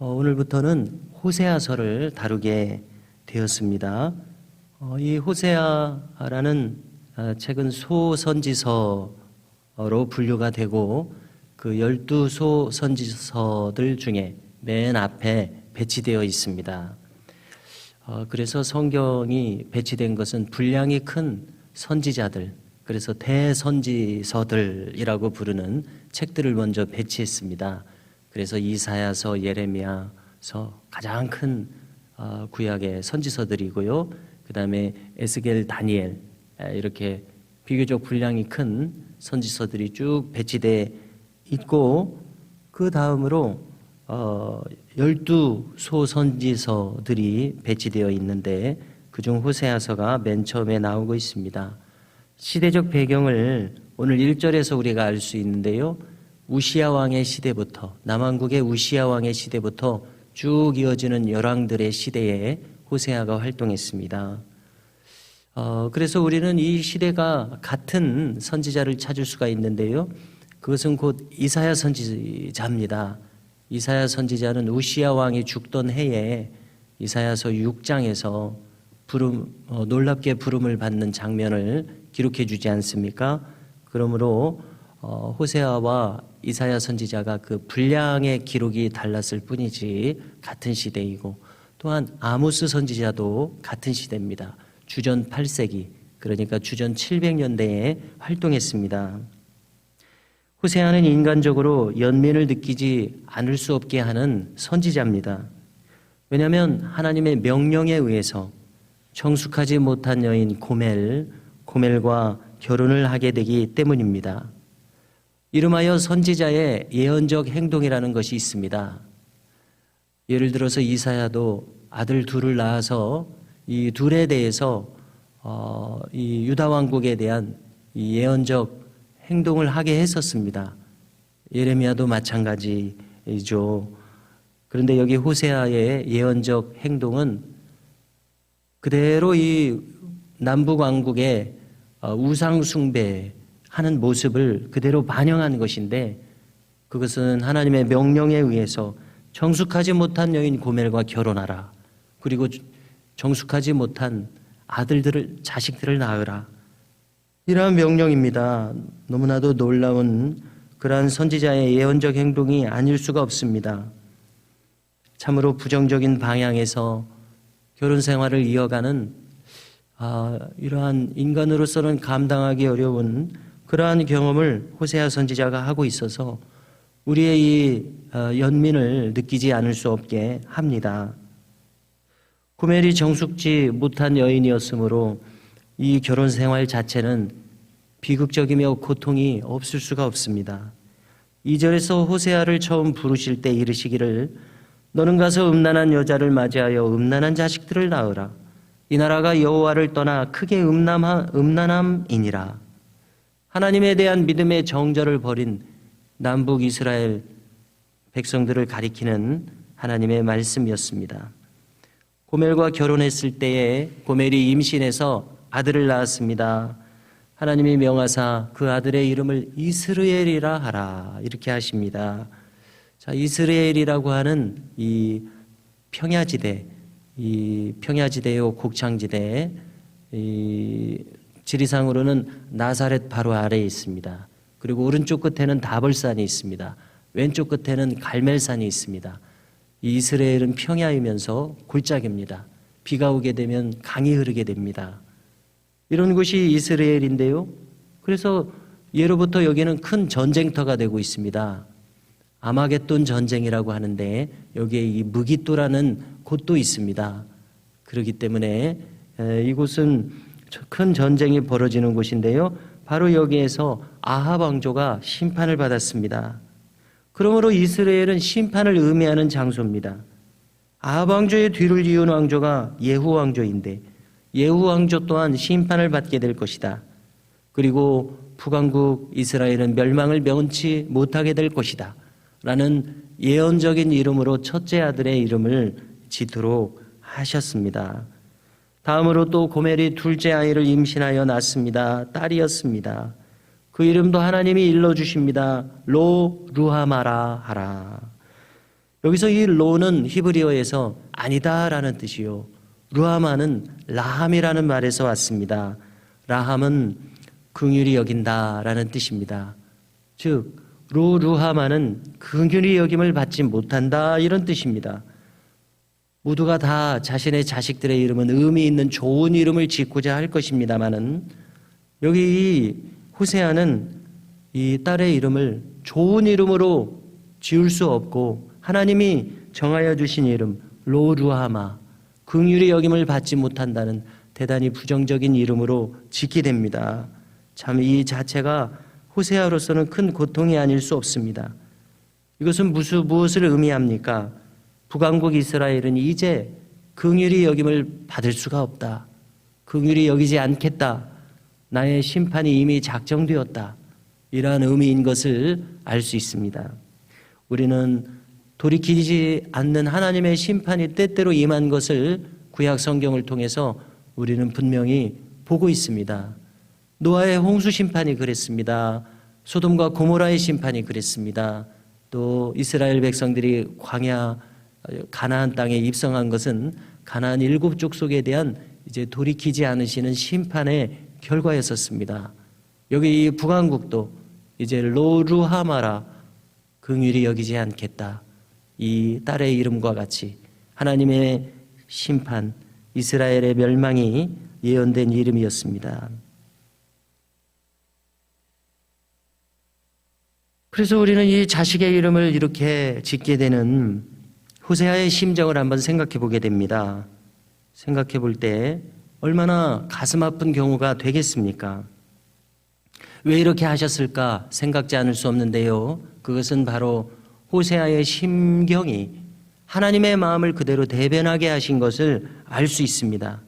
오늘부터는 호세아서를 다루게 되었습니다. 이 호세아라는 책은 소선지서로 분류가 되고 그 12소 선지서들 중에 맨 앞에 배치되어 있습니다. 그래서 성경이 배치된 것은 분량이 큰 선지자들, 그래서 대선지서들이라고 부르는 책들을 먼저 배치했습니다. 그래서 이사야서, 예레미야서 가장 큰 구약의 선지서들이고요. 그 다음에 에스겔, 다니엘 이렇게 비교적 분량이 큰 선지서들이 쭉 배치되어 있고, 그 다음으로 12소 선지서들이 배치되어 있는데 그중 호세아서가 맨 처음에 나오고 있습니다. 시대적 배경을 오늘 1절에서 우리가 알 수 있는데요. 우시야 왕의 시대부터, 남왕국의 우시야 왕의 시대부터 쭉 이어지는 열왕들의 시대에 호세아가 활동했습니다. 그래서 우리는 이 시대가 같은 선지자를 찾을 수가 있는데요. 그것은 곧 이사야 선지자입니다. 이사야 선지자는 우시야 왕이 죽던 해에 이사야서 6장에서 놀랍게 부름을 받는 장면을 기록해 주지 않습니까? 그러므로 호세아와 이사야 선지자가 그 분량의 기록이 달랐을 뿐이지 같은 시대이고, 또한 아모스 선지자도 같은 시대입니다. 주전 8세기, 그러니까 주전 700년대에 활동했습니다. 호세아는 인간적으로 연민을 느끼지 않을 수 없게 하는 선지자입니다. 왜냐하면 하나님의 명령에 의해서 정숙하지 못한 여인 고멜과 결혼을 하게 되기 때문입니다. 이름하여 선지자의 예언적 행동이라는 것이 있습니다. 예를 들어서 이사야도 아들 둘을 낳아서 이 둘에 대해서 이 유다 왕국에 대한 이 예언적 행동을 하게 했었습니다. 예레미야도 마찬가지이죠. 그런데 여기 호세아의 예언적 행동은 그대로 이 남북 왕국의 우상 숭배하는 모습을 그대로 반영한 것인데, 그것은 하나님의 명령에 의해서 정숙하지 못한 여인 고멜과 결혼하라, 그리고 정숙하지 못한 자식들을 낳으라, 이러한 명령입니다. 너무나도 놀라운 그러한 선지자의 예언적 행동이 아닐 수가 없습니다. 참으로 부정적인 방향에서 결혼 생활을 이어가는 이러한 인간으로서는 감당하기 어려운 그러한 경험을 호세아 선지자가 하고 있어서 우리의 이 연민을 느끼지 않을 수 없게 합니다. 고멜이 정숙지 못한 여인이었으므로 이 결혼 생활 자체는 비극적이며 고통이 없을 수가 없습니다. 2절에서 호세아를 처음 부르실 때 이르시기를 너는 가서 음란한 여자를 맞이하여 음란한 자식들을 낳으라. 이 나라가 여호와를 떠나 크게 음란함이니라. 하나님에 대한 믿음의 정절을 버린 남북 이스라엘 백성들을 가리키는 하나님의 말씀이었습니다. 고멜과 결혼했을 때에 고멜이 임신해서 아들을 낳았습니다. 하나님이 명하사 그 아들의 이름을 이스르엘이라 하라, 이렇게 하십니다. 자, 이스라엘이라고 하는 이 평야지대요, 곡창지대, 이 지리상으로는 나사렛 바로 아래에 있습니다. 그리고 오른쪽 끝에는 다볼산이 있습니다. 왼쪽 끝에는 갈멜산이 있습니다. 이 이스라엘은 평야이면서 골짜기입니다. 비가 오게 되면 강이 흐르게 됩니다. 이런 곳이 이스라엘인데요. 그래서 예로부터 여기는 큰 전쟁터가 되고 있습니다. 아마겟돈 전쟁이라고 하는데 여기에 이 무깃도라는 곳도 있습니다. 그렇기 때문에 이곳은 큰 전쟁이 벌어지는 곳인데요. 바로 여기에서 아합 왕조가 심판을 받았습니다. 그러므로 이스라엘은 심판을 의미하는 장소입니다. 아합 왕조의 뒤를 이은 왕조가 예후 왕조인데 예후 왕조 또한 심판을 받게 될 것이다. 그리고 북왕국 이스라엘은 멸망을 면치 못하게 될 것이다. 라는 예언적인 이름으로 첫째 아들의 이름을 짓도록 하셨습니다. 다음으로 또 고멜이 둘째 아이를 임신하여 낳습니다. 딸이었습니다. 그 이름도 하나님이 일러주십니다. 로 루하마라 하라. 여기서 이 로는 히브리어에서 아니다라는 뜻이요, 루하마는 라함이라는 말에서 왔습니다. 라함은 긍휼히 여긴다라는 뜻입니다. 즉 루하마는 긍휼히 여김을 받지 못한다, 이런 뜻입니다. 모두가 다 자신의 자식들의 이름은 의미 있는 좋은 이름을 짓고자 할 것입니다마는 여기 이 호세아는 이 딸의 이름을 좋은 이름으로 지을 수 없고 하나님이 정하여 주신 이름 로루하마, 긍휼히 여김을 받지 못한다는 대단히 부정적인 이름으로 짓게 됩니다. 참 이 자체가 호세아로서는 큰 고통이 아닐 수 없습니다. 이것은 무엇을 의미합니까? 북왕국 이스라엘은 이제 긍휼히 여김을 받을 수가 없다, 긍휼히 여기지 않겠다, 나의 심판이 이미 작정되었다, 이러한 의미인 것을 알 수 있습니다. 우리는 돌이키지 않는 하나님의 심판이 때때로 임한 것을 구약 성경을 통해서 우리는 분명히 보고 있습니다. 노아의 홍수 심판이 그랬습니다. 소돔과 고모라의 심판이 그랬습니다. 또 이스라엘 백성들이 광야 가나안 땅에 입성한 것은 가나안 7족속에 대한 이제 돌이키지 않으시는 심판의 결과였었습니다. 여기 이 북왕국도 이제 로루하마라, 긍휼히 여기지 않겠다, 이 딸의 이름과 같이 하나님의 심판, 이스라엘의 멸망이 예언된 이름이었습니다. 그래서 우리는 이 자식의 이름을 이렇게 짓게 되는 호세아의 심정을 한번 생각해 보게 됩니다. 생각해 볼 때 얼마나 가슴 아픈 경우가 되겠습니까? 왜 이렇게 하셨을까 생각지 않을 수 없는데요, 그것은 바로 호세아의 심경이 하나님의 마음을 그대로 대변하게 하신 것을 알 수 있습니다.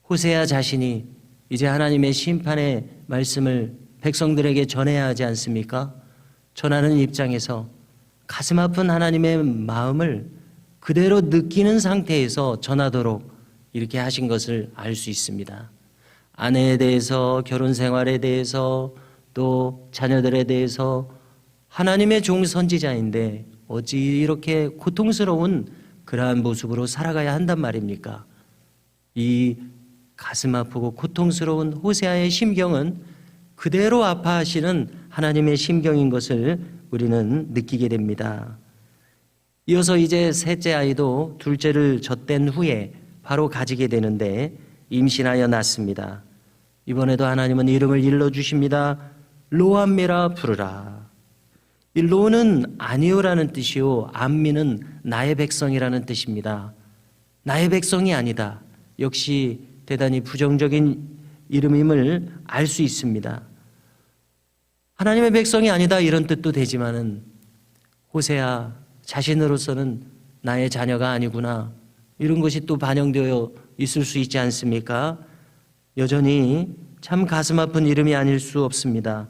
호세아 자신이 이제 하나님의 심판의 말씀을 백성들에게 전해야 하지 않습니까? 전하는 입장에서 가슴 아픈 하나님의 마음을 그대로 느끼는 상태에서 전하도록 이렇게 하신 것을 알 수 있습니다. 아내에 대해서, 결혼 생활에 대해서, 또 자녀들에 대해서 하나님의 종 선지자인데 어찌 이렇게 고통스러운 그러한 모습으로 살아가야 한단 말입니까? 이 가슴 아프고 고통스러운 호세아의 심경은 그대로 아파하시는 하나님의 심경인 것을 우리는 느끼게 됩니다. 이어서 이제 셋째 아이도 둘째를 젖댄 후에 바로 가지게 되는데 임신하여 낳습니다. 이번에도 하나님은 이름을 일러주십니다. 로암미라 부르라. 이 로는 아니오라는 뜻이요, 암미는 나의 백성이라는 뜻입니다. 나의 백성이 아니다, 역시 대단히 부정적인 이름임을 알 수 있습니다. 하나님의 백성이 아니다 이런 뜻도 되지만은 호세아 자신으로서는 나의 자녀가 아니구나, 이런 것이 또 반영되어 있을 수 있지 않습니까? 여전히 참 가슴 아픈 이름이 아닐 수 없습니다.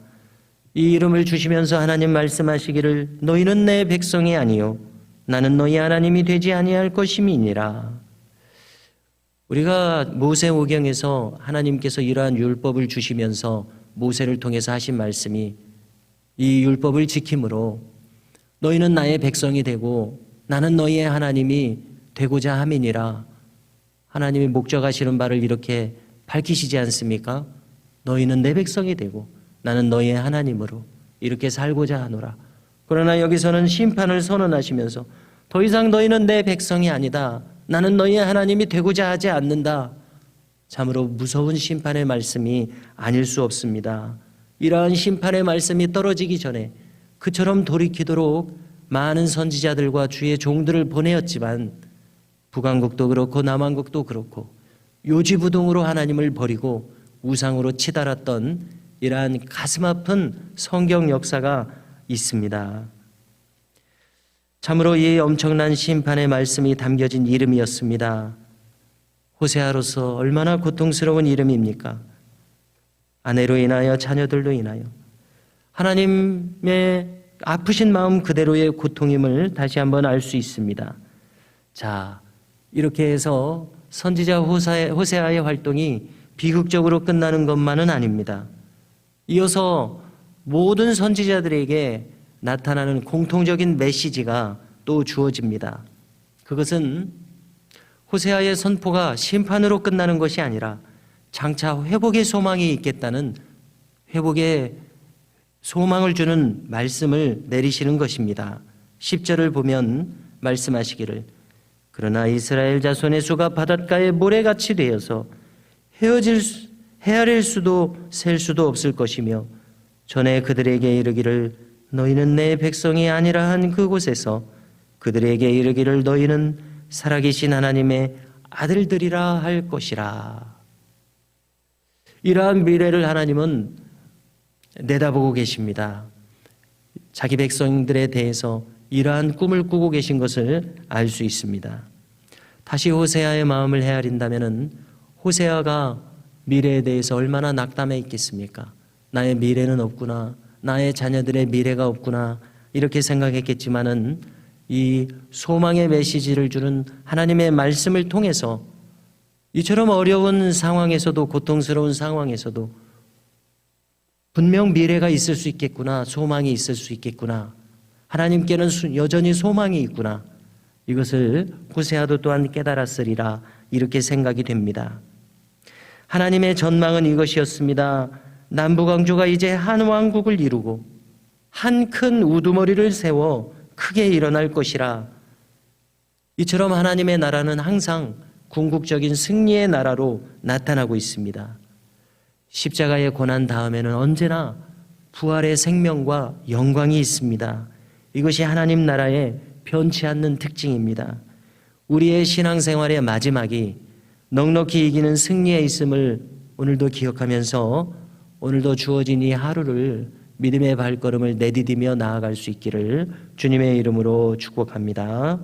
이 이름을 주시면서 하나님 말씀하시기를 너희는 내 백성이 아니요 나는 너희 하나님이 되지 아니할 것임이니라. 우리가 모세오경에서 하나님께서 이러한 율법을 주시면서 모세를 통해서 하신 말씀이 이 율법을 지킴으로 너희는 나의 백성이 되고 나는 너희의 하나님이 되고자 함이니라. 하나님이 목적하시는 바를 이렇게 밝히시지 않습니까? 너희는 내 백성이 되고 나는 너희의 하나님으로 이렇게 살고자 하노라. 그러나 여기서는 심판을 선언하시면서 더 이상 너희는 내 백성이 아니다, 나는 너희의 하나님이 되고자 하지 않는다. 참으로 무서운 심판의 말씀이 아닐 수 없습니다. 이러한 심판의 말씀이 떨어지기 전에 그처럼 돌이키도록 많은 선지자들과 주의 종들을 보내었지만 북왕국도 그렇고 남왕국도 그렇고 요지부동으로 하나님을 버리고 우상으로 치달았던 이러한 가슴 아픈 성경 역사가 있습니다. 참으로 이 엄청난 심판의 말씀이 담겨진 이름이었습니다. 호세아로서 얼마나 고통스러운 이름입니까? 아내로 인하여 자녀들로 인하여 하나님의 아프신 마음 그대로의 고통임을 다시 한번 알 수 있습니다. 자, 이렇게 해서 선지자 호세아의 활동이 비극적으로 끝나는 것만은 아닙니다. 이어서 모든 선지자들에게 나타나는 공통적인 메시지가 또 주어집니다. 그것은 호세아의 선포가 심판으로 끝나는 것이 아니라 장차 회복의 소망이 있겠다는 회복의 소망을 주는 말씀을 내리시는 것입니다. 10절을 보면 말씀하시기를 그러나 이스라엘 자손의 수가 바닷가에 모래같이 되어서 헤아릴 수도 셀 수도 없을 것이며 전에 그들에게 이르기를 너희는 내 백성이 아니라 한 그곳에서 그들에게 이르기를 너희는 살아계신 하나님의 아들들이라 할 것이라. 이러한 미래를 하나님은 내다보고 계십니다. 자기 백성들에 대해서 이러한 꿈을 꾸고 계신 것을 알 수 있습니다. 다시 호세아의 마음을 헤아린다면 호세아가 미래에 대해서 얼마나 낙담해 있겠습니까? 나의 미래는 없구나, 나의 자녀들의 미래가 없구나 이렇게 생각했겠지만은 이 소망의 메시지를 주는 하나님의 말씀을 통해서 이처럼 어려운 상황에서도 고통스러운 상황에서도 분명 미래가 있을 수 있겠구나, 소망이 있을 수 있겠구나, 하나님께는 여전히 소망이 있구나, 이것을 호세아도 또한 깨달았으리라 이렇게 생각이 됩니다. 하나님의 전망은 이것이었습니다. 남부강주가 이제 한 왕국을 이루고 한 큰 우두머리를 세워 크게 일어날 것이라. 이처럼 하나님의 나라는 항상 궁극적인 승리의 나라로 나타나고 있습니다. 십자가의 고난 다음에는 언제나 부활의 생명과 영광이 있습니다. 이것이 하나님 나라의 변치 않는 특징입니다. 우리의 신앙생활의 마지막이 넉넉히 이기는 승리에 있음을 오늘도 기억하면서 오늘도 주어진 이 하루를 믿음의 발걸음을 내디디며 나아갈 수 있기를 주님의 이름으로 축복합니다.